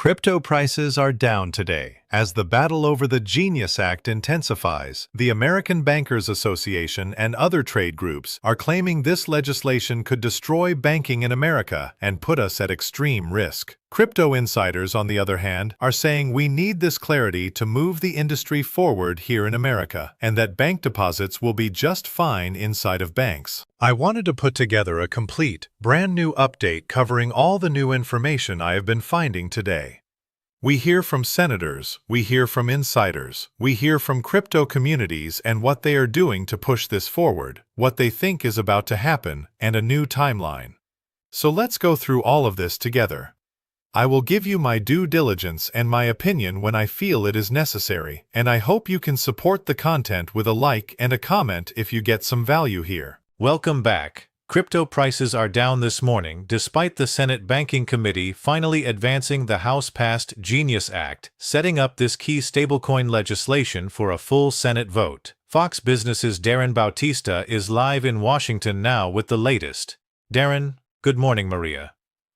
Crypto prices are down today. As the battle over the Genius Act intensifies, the American Bankers Association and other trade groups are claiming this legislation could destroy banking in America and put us at extreme risk. Crypto insiders, on the other hand, are saying we need this clarity to move the industry forward here in America, and that bank deposits will be just fine inside of banks. I wanted to put together a complete, brand new update covering all the new information I have been finding today. We hear from senators, we hear from insiders, we hear from crypto communities and what they are doing to push this forward, what they think is about to happen, and a new timeline. So let's go through all of this together. I will give you my due diligence and my opinion when I feel it is necessary, and I hope you can support the content with a like and a comment if you get some value here. Welcome back. Crypto prices are down this morning despite the Senate Banking Committee finally advancing the House-passed Genius Act, setting up this key stablecoin legislation for a full Senate vote. Fox Business's Darren Bautista is live in Washington now with the latest. Darren, good morning, Maria.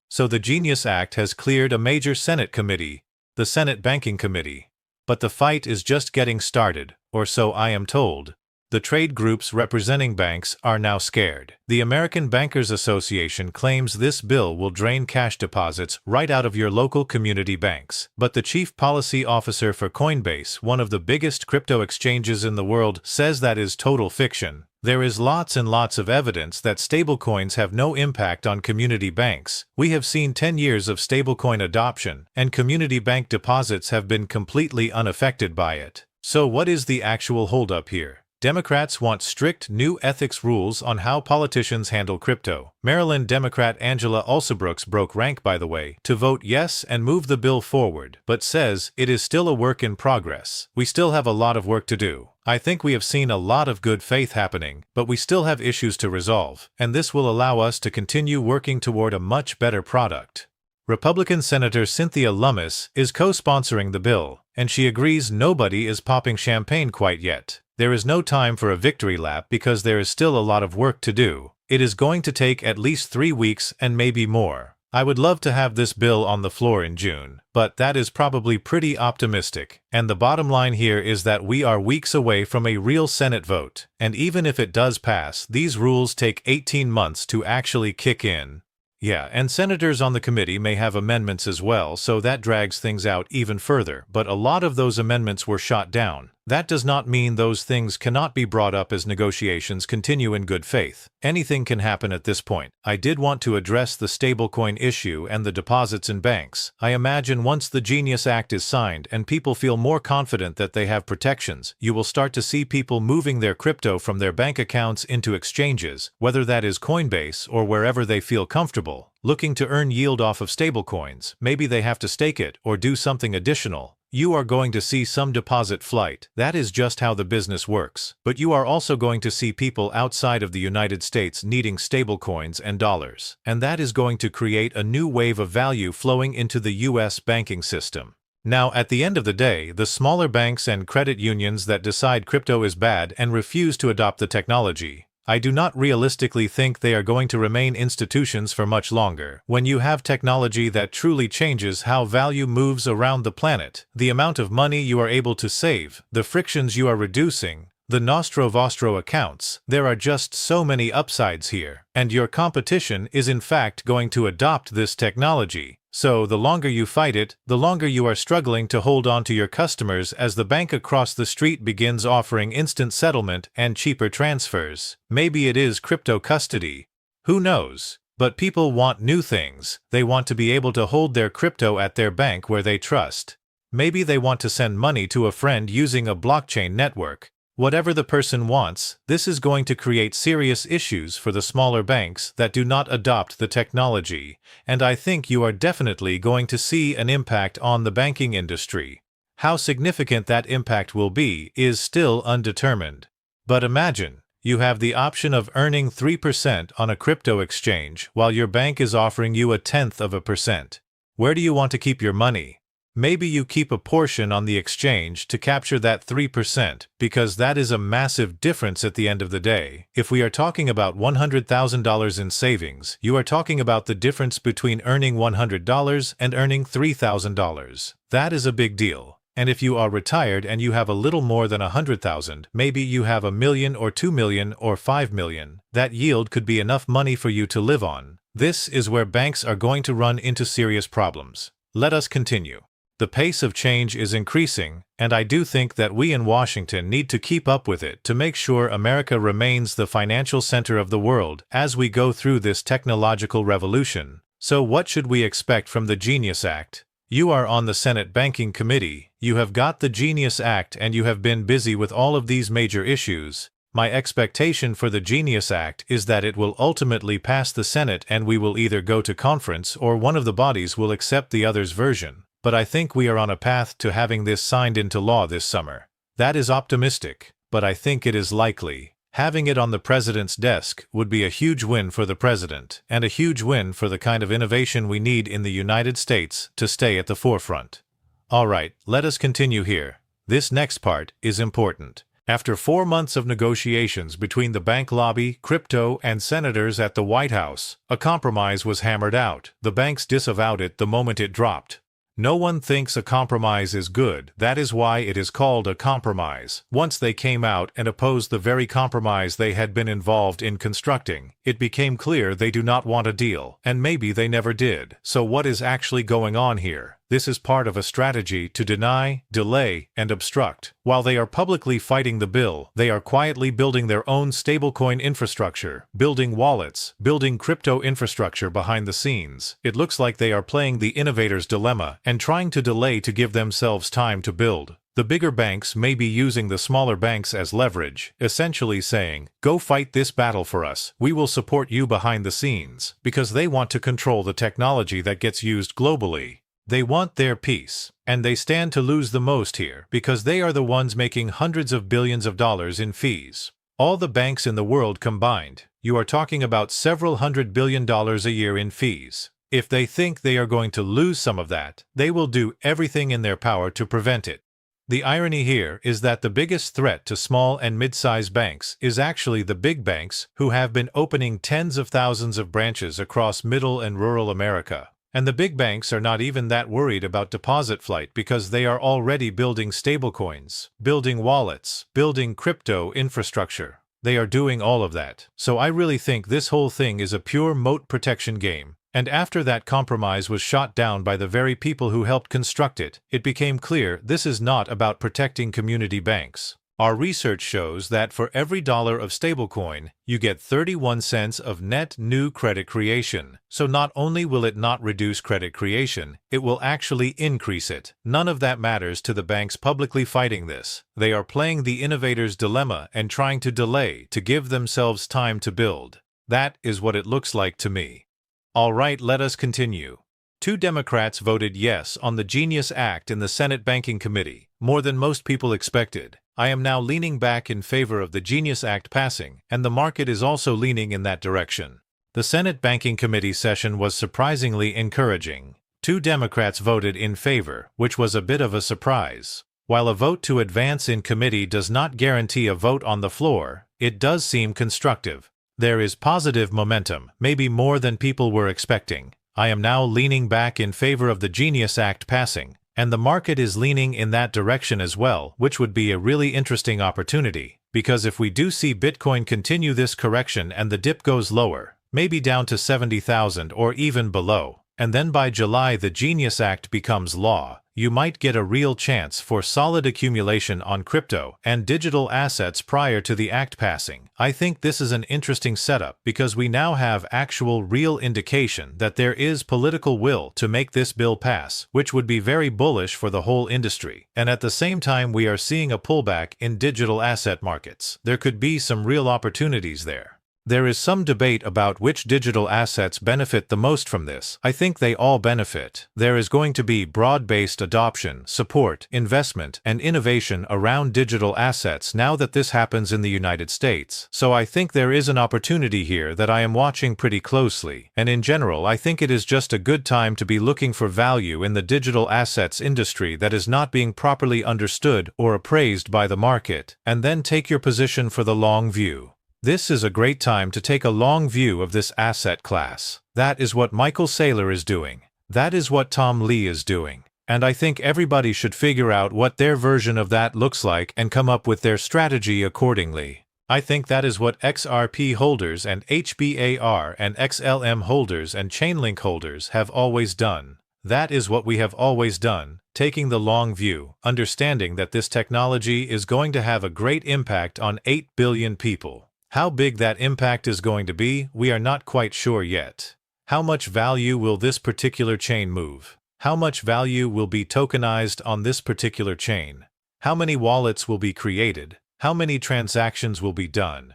So the Genius Act has cleared a major Senate committee, the Senate Banking Committee. But the fight is just getting started, or so I am told. The trade groups representing banks are now scared. The American Bankers Association claims this bill will drain cash deposits right out of your local community banks. But the chief policy officer for Coinbase, one of the biggest crypto exchanges in the world, says that is total fiction. There is lots and lots of evidence that stablecoins have no impact on community banks. We have seen 10 years of stablecoin adoption, and community bank deposits have been completely unaffected by it. So what is the actual holdup here? Democrats want strict new ethics rules on how politicians handle crypto. Maryland Democrat Angela Alsobrooks broke rank, by the way, to vote yes and move the bill forward, but says it is still a work in progress. We still have a lot of work to do. I think we have seen a lot of good faith happening, but we still have issues to resolve, and this will allow us to continue working toward a much better product. Republican Senator Cynthia Lummis is co-sponsoring the bill, and she agrees nobody is popping champagne quite yet. There is no time for a victory lap because there is still a lot of work to do. It is going to take at least 3 weeks and maybe more. I would love to have this bill on the floor in June, but that is probably pretty optimistic. And the bottom line here is that we are weeks away from a real Senate vote. And even if it does pass, these rules take 18 months to actually kick in. Yeah, and senators on the committee may have amendments as well, so that drags things out even further, but a lot of those amendments were shot down. That does not mean those things cannot be brought up as negotiations continue in good faith. Anything can happen at this point. I did want to address the stablecoin issue and the deposits in banks. I imagine once the Genius Act is signed and people feel more confident that they have protections, you will start to see people moving their crypto from their bank accounts into exchanges, whether that is Coinbase or wherever they feel comfortable. Looking to earn yield off of stablecoins, maybe they have to stake it or do something additional. You are going to see some deposit flight. That is just how the business works. But you are also going to see people outside of the United States needing stablecoins and dollars. And that is going to create a new wave of value flowing into the US banking system. Now, at the end of the day, the smaller banks and credit unions that decide crypto is bad and refuse to adopt the technology, I do not realistically think they are going to remain institutions for much longer. When you have technology that truly changes how value moves around the planet, the amount of money you are able to save, the frictions you are reducing, the nostro vostro accounts, there are just so many upsides here. And your competition is in fact going to adopt this technology. So the longer you fight it, the longer you are struggling to hold on to your customers as the bank across the street begins offering instant settlement and cheaper transfers. Maybe it is crypto custody. Who knows? But people want new things. They want to be able to hold their crypto at their bank where they trust. Maybe they want to send money to a friend using a blockchain network. Whatever the person wants, this is going to create serious issues for the smaller banks that do not adopt the technology, and I think you are definitely going to see an impact on the banking industry. How significant that impact will be is still undetermined. But imagine, you have the option of earning 3% on a crypto exchange while your bank is offering you 0.1%. Where do you want to keep your money? Maybe you keep a portion on the exchange to capture that 3%, because that is a massive difference at the end of the day. If we are talking about $100,000 in savings, you are talking about the difference between earning $100 and earning $3,000. That is a big deal. And if you are retired and you have a little more than 100,000, maybe you have 1 million or 2 million or 5 million, that yield could be enough money for you to live on. This is where banks are going to run into serious problems. Let us continue. The pace of change is increasing, and I do think that we in Washington need to keep up with it to make sure America remains the financial center of the world as we go through this technological revolution. So what should we expect from the Genius Act? You are on the Senate Banking Committee, you have got the Genius Act, and you have been busy with all of these major issues. My expectation for the Genius Act is that it will ultimately pass the Senate and we will either go to conference or one of the bodies will accept the other's version. But I think we are on a path to having this signed into law this summer. That is optimistic, but I think it is likely. Having it on the president's desk would be a huge win for the president, and a huge win for the kind of innovation we need in the United States to stay at the forefront. All right, let us continue here. This next part is important. After 4 months of negotiations between the bank lobby, crypto, and senators at the White House, a compromise was hammered out. The banks disavowed it the moment it dropped. No one thinks a compromise is good. That is why it is called a compromise. Once they came out and opposed the very compromise they had been involved in constructing, it became clear they do not want a deal, and maybe they never did. So what is actually going on here? This is part of a strategy to deny, delay, and obstruct. While they are publicly fighting the bill, they are quietly building their own stablecoin infrastructure, building wallets, building crypto infrastructure behind the scenes. It looks like they are playing the innovator's dilemma and trying to delay to give themselves time to build. The bigger banks may be using the smaller banks as leverage, essentially saying, "Go fight this battle for us, we will support you behind the scenes," because they want to control the technology that gets used globally. They want their piece, and they stand to lose the most here because they are the ones making hundreds of billions of dollars in fees. All the banks in the world combined, you are talking about several $100 billion a year in fees. If they think they are going to lose some of that, they will do everything in their power to prevent it. The irony here is that the biggest threat to small and mid-sized banks is actually the big banks who have been opening tens of thousands of branches across middle and rural America. And the big banks are not even that worried about deposit flight because they are already building stablecoins, building wallets, building crypto infrastructure. They are doing all of that. So I really think this whole thing is a pure moat protection game. And after that compromise was shot down by the very people who helped construct it, it became clear this is not about protecting community banks. Our research shows that for every dollar of stablecoin, you get 31 cents of net new credit creation. So not only will it not reduce credit creation, it will actually increase it. None of that matters to the banks publicly fighting this. They are playing the innovator's dilemma and trying to delay to give themselves time to build. That is what it looks like to me. All right, let us continue. 2 Democrats voted yes on the Genius Act in the Senate Banking Committee, more than most people expected. I am now leaning back in favor of the Genius Act passing, and the market is also leaning in that direction. The Senate Banking Committee session was surprisingly encouraging. 2 Democrats voted in favor, which was a bit of a surprise. While a vote to advance in committee does not guarantee a vote on the floor, it does seem constructive. There is positive momentum, maybe more than people were expecting. I am now leaning back in favor of the Genius Act passing, and the market is leaning in that direction as well, which would be a really interesting opportunity, because if we do see Bitcoin continue this correction and the dip goes lower, maybe down to 70,000 or even below, and then by July the Genius Act becomes law, you might get a real chance for solid accumulation on crypto and digital assets prior to the act passing. I think this is an interesting setup because we now have actual real indication that there is political will to make this bill pass, which would be very bullish for the whole industry. And at the same time we are seeing a pullback in digital asset markets. There could be some real opportunities there. There is some debate about which digital assets benefit the most from this. I think they all benefit. There is going to be broad-based adoption, support, investment, and innovation around digital assets now that this happens in the United States. So I think there is an opportunity here that I am watching pretty closely. And in general, I think it is just a good time to be looking for value in the digital assets industry that is not being properly understood or appraised by the market, and then take your position for the long view. This is a great time to take a long view of this asset class. That is what Michael Saylor is doing. That is what Tom Lee is doing. And I think everybody should figure out what their version of that looks like and come up with their strategy accordingly. I think that is what XRP holders and HBAR and XLM holders and Chainlink holders have always done. That is what we have always done, taking the long view, understanding that this technology is going to have a great impact on 8 billion people. How big that impact is going to be, we are not quite sure yet. How much value will this particular chain move? How much value will be tokenized on this particular chain? How many wallets will be created? How many transactions will be done?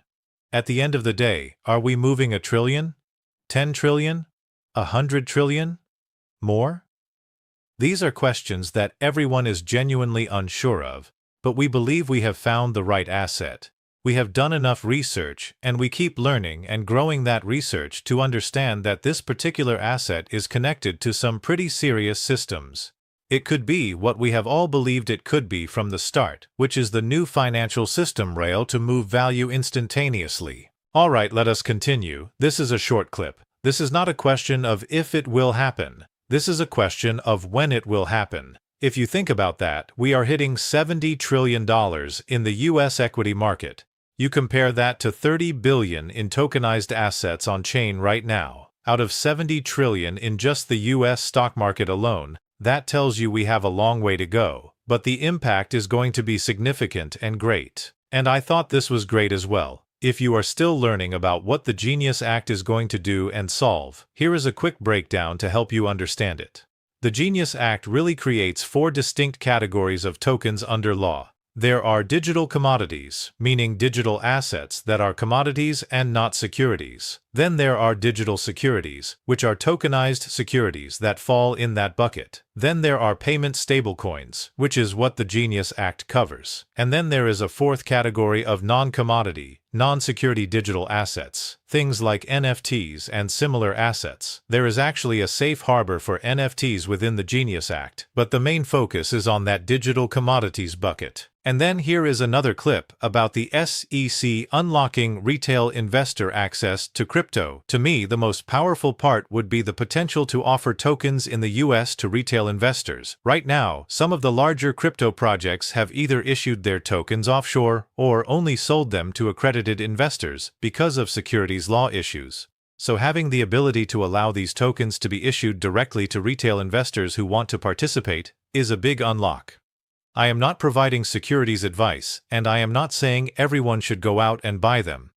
At the end of the day, are we moving 1 trillion? 10 trillion? 100 trillion? More? These are questions that everyone is genuinely unsure of, but we believe we have found the right asset. We have done enough research, and we keep learning and growing that research to understand that this particular asset is connected to some pretty serious systems. It could be what we have all believed it could be from the start, which is the new financial system rail to move value instantaneously. Alright, let us continue. This is a short clip. This is not a question of if it will happen. This is a question of when it will happen. If you think about that, we are hitting $70 trillion in the US equity market. You compare that to 30 billion in tokenized assets on chain right now. Out of 70 trillion in just the US stock market alone, that tells you we have a long way to go. But the impact is going to be significant and great. And I thought this was great as well. If you are still learning about what the Genius Act is going to do and solve, here is a quick breakdown to help you understand it. The Genius Act really creates 4 distinct categories of tokens under law. There are digital commodities, meaning digital assets that are commodities and not securities. Then there are digital securities, which are tokenized securities that fall in that bucket. Then there are payment stablecoins, which is what the Genius Act covers. And then there is a 4th category of non-commodity, non-security digital assets, things like NFTs and similar assets. There is actually a safe harbor for NFTs within the Genius Act, but the main focus is on that digital commodities bucket. And then here is another clip about the SEC unlocking retail investor access to crypto. To me, the most powerful part would be the potential to offer tokens in the US to retail investors. Right now, some of the larger crypto projects have either issued their tokens offshore or only sold them to accredited investors because of securities law issues. So having the ability to allow these tokens to be issued directly to retail investors who want to participate is a big unlock. I am not providing securities advice, and I am not saying everyone should go out and buy them.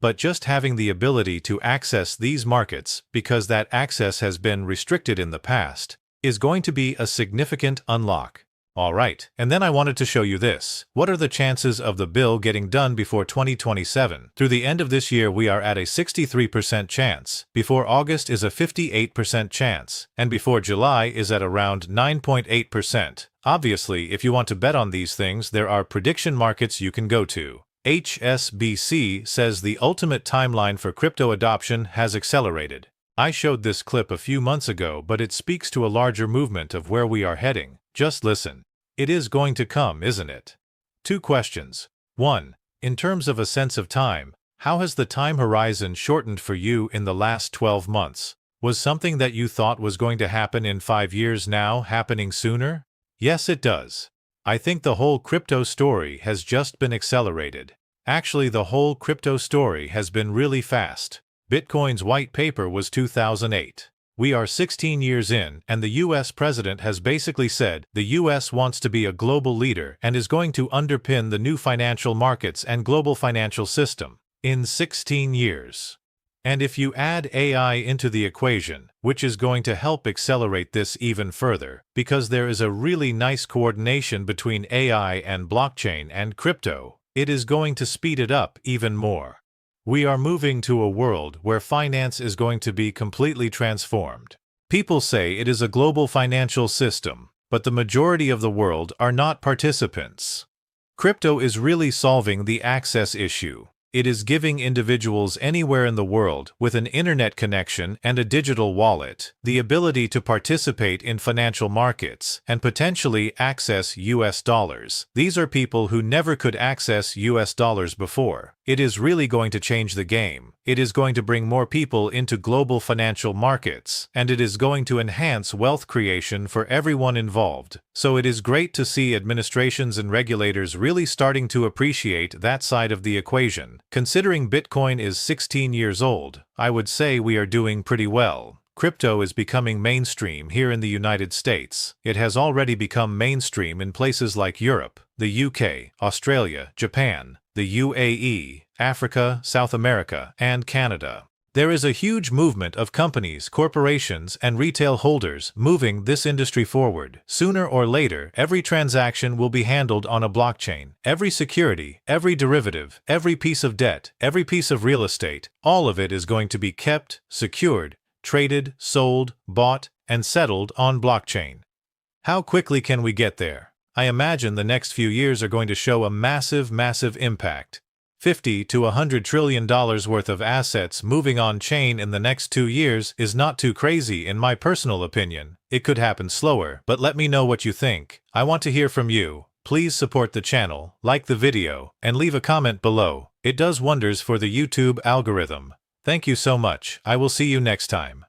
But just having the ability to access these markets, because that access has been restricted in the past, is going to be a significant unlock. Alright, and then I wanted to show you this. What are the chances of the bill getting done before 2027? Through the end of this year we are at a 63% chance, before August is a 58% chance, and before July is at around 9.8%. Obviously, if you want to bet on these things, there are prediction markets you can go to. HSBC says the ultimate timeline for crypto adoption has accelerated. I showed this clip a few months ago, but it speaks to a larger movement of where we are heading. Just listen. It is going to come, isn't it? 2 questions. 1. In terms of a sense of time, how has the time horizon shortened for you in the last 12 months? Was something that you thought was going to happen in 5 years now happening sooner? Yes, it does. I think the whole crypto story has just been accelerated. Actually, the whole crypto story has been really fast. Bitcoin's white paper was 2008. We are 16 years in, and the US president has basically said the US wants to be a global leader and is going to underpin the new financial markets and global financial system in 16 years. And if you add AI into the equation, which is going to help accelerate this even further, because there is a really nice coordination between AI and blockchain and crypto, it is going to speed it up even more. We are moving to a world where finance is going to be completely transformed. People say it is a global financial system, but the majority of the world are not participants. Crypto is really solving the access issue. It is giving individuals anywhere in the world with an internet connection and a digital wallet the ability to participate in financial markets and potentially access US dollars. These are people who never could access US dollars before. It is really going to change the game. It is going to bring more people into global financial markets, and it is going to enhance wealth creation for everyone involved. So it is great to see administrations and regulators really starting to appreciate that side of the equation. Considering Bitcoin is 16 years old, I would say we are doing pretty well. Crypto is becoming mainstream here in the United States. It has already become mainstream in places like Europe, the UK, Australia, Japan, the UAE, Africa, South America, and Canada. There is a huge movement of companies, corporations, and retail holders moving this industry forward. Sooner or later, every transaction will be handled on a blockchain. Every security, every derivative, every piece of debt, every piece of real estate, all of it is going to be kept, secured, traded, sold, bought, and settled on blockchain. How quickly can we get there? I imagine the next few years are going to show a massive impact. $50 to $100 trillion worth of assets moving on-chain in the next 2 years is not too crazy in my personal opinion. It could happen slower, but let me know what you think. I want to hear from you. Please support the channel, like the video, and leave a comment below. It does wonders for the YouTube algorithm. Thank you so much. I will see you next time.